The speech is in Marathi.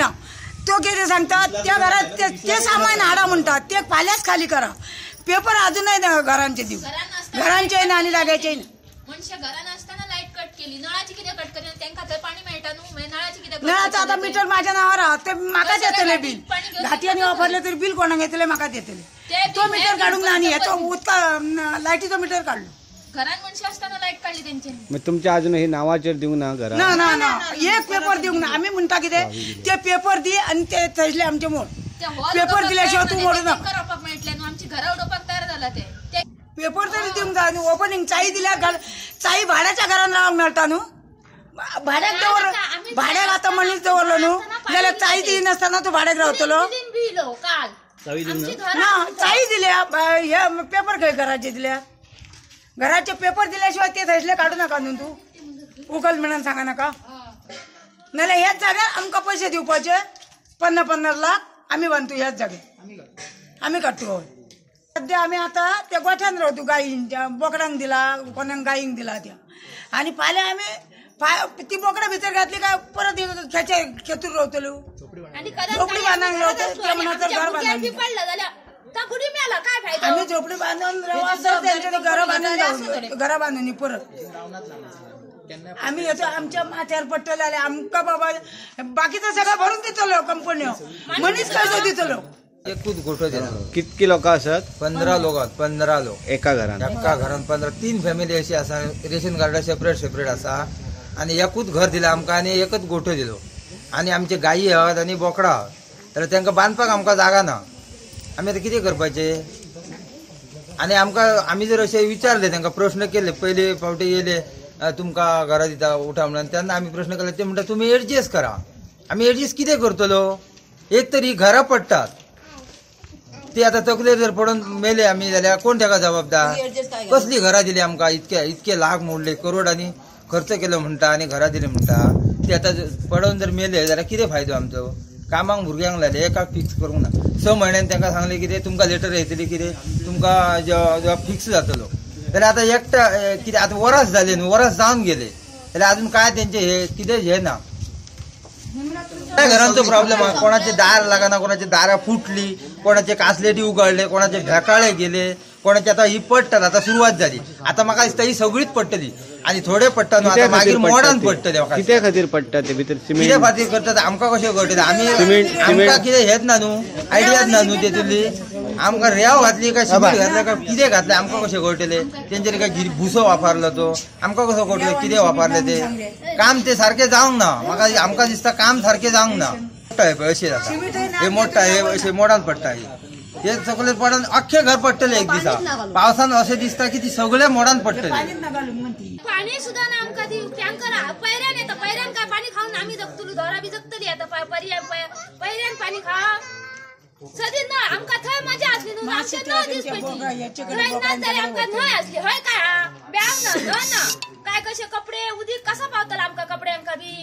ना तो किती सांगतात त्या घरात ते सामान हाडा म्हणतात ते फाल्याच खाली करा पेपर अजूनही घरांचे देऊ घरांचे ना आणि जाग्याचे म्हणजे घरात असताना लाईट कट केली नळाची किती कट केली त्यांना तर पाणी मिळतं नळाची किती नळाचं आता मीटर माझ्या नावावर ते माकाच येतले बिल घाटीने वापरले तरी बिल कोणा घेतले माकाच येतले तो मीटर काढून नाही तो लाईटीचा मीटर काढलो घरात मनुष्य असताना लाईट काढली त्यांची मग तुमच्या अजून हे नावाचेर देऊ ना घरा ना ना एक पेपर देऊ ना आम्ही म्हणता की ते पेपर दे आणि ते थजले आमचे मोड पेपर दिल्याशिवाय तू मोडू नका आमची घरा उडोपाक तयार झाला ते पेपर तरी देऊन जा ओपनिंग चाई दिल्या चाई भाड्याच्या घरांना मिळता नु भाड्यात जवळ भाड्याला आता म्हणून जवळ नु त्याला चाई दिली नसताना तू भाड्यात राहतलो ना चाई दिल्या हे पेपर काय घराचे दिल्या घराचे पेपर दिल्याशिवाय ते थजले काढू नका तू उकल म्हणून सांगा नका नाही ह्याच जाग्यात आमका पैसे देऊपाचे 50-50 लाख आम्ही बांधतो ह्याच जाग्यात आम्ही काढतो सध्या आम्ही आता त्या गोठ्यान राहतो गायींच्या बोकडांक दिला कोणाक गायींक दिला त्या आणि पाले आम्ही ती बोकडा भितर घातली काय परत खेचून राहतलो झोपडी बांधांक राहतो त्या म्हणा घर बांधांक आम्ही झोपडी बांधून घरा बांधून परत आम्ही येतो आमच्या माथ्यावर पट्टल आले आमका बाबा बाकीचं सगळं भरून देतो कंपनी म्हणूनच कर्ज देतो एकूच गोठो दिला कितकी लोक असत 15 लोक 15 लोक एका घरात 15 3 फॅमिली अशी असा रेशन कार्ड सेपरेट असा आणि एकूच घर दिला आमका आणि एकच गोठो दिलो आणि आमचे गायी आहात आणि बोकडा आहात तर त्यांना बांधपाक आमका जागा ना आम्ही आता किती करपाचे आणि आम्ही जर असे विचारले त्यांना प्रश्न केले पहिले पावटे येले तुमका घरा दिता उठा म्हणून त्यांना आम्ही प्रश्न केले ते म्हणतात तुम्ही ऍडजस्ट करा आम्ही ऍडजस्ट किती करतलो एक तरी घरा पडतात ते आता तकले जर पडून मेले आम्ही जाल्यार कोण त्याका जबाबदार कसली घरा दिली आमका इतके लाख मोडले करोडांनी खर्च केलो म्हणता आणि घरा दिले म्हणता ते आता पडून जर मेले जाल्यार किती फायदो आमचो कामाक भुरग्यांक लायले एकाक फिक्स करूंक ना 6 म्हयन्यान तांकां सांगले कितें तुमकां लेटर येतली कितें तुमकां जेव्हा फिक्स जातलो जाल्यार आतां एकटा कितें आतां वरस जाले न्हू वरस जावन गेले जाल्यार अजून काय तेंचे हे कितें हे ना घरांचो प्रॉब्लेम आहे कोणाचे दार लागना कोणाचे दारां फुटली कोणाचे कासलेटी उगडले कोणाचे भेकाळे गेले कोणाचे आता ही पडटात आता सुरुवात झाली आता म्हाका दिसता ही सगळीच पडटली आणि थोडे पडटा न्हू आता मागीर मोडान पडटले कित्या खातीर पडटा ते भितर कित्या खातीर करतात आमकां कशें कळटलें आमकां कितें हेच ना न्हू आयडियाच ना न्हू तेतुरली आमकां रेंव घातली काय सिमेंट घातलें काय कितें घातलें आमकां कशें कळटलें तेंचेर काय भुसो वापरलो तो आमकां कसो कळटलें कितें वापरलें ते काम ते सारकें जावंक ना म्हाका आमकां दिसता काम सारकें जावंक ना अशें जाता हे मोडटा हे अशें मोडान पडटा हे सगळे पडून अख्खे घर पडटले एक दिसा पावसान अशें दिसता की ती सगळे मोडान पडटले पाणी सुद्धा ना आमकां ती टँकर पैऱ्यान येता पैऱ्यान काय पाणी खाऊन आम्ही जगतलो दोरा बी जगतली आता पैऱ्यान पाणी खा सदी ना आमकां थंय मजा असली न्हू आमचे 9 दीस पयलीं थंय ना जाल्यार आमकां न्हय असली हय काय ब्याव ना न्हय ना काय कशे कपडे उदीक कसा पावतला आमकां कपड्यांका बी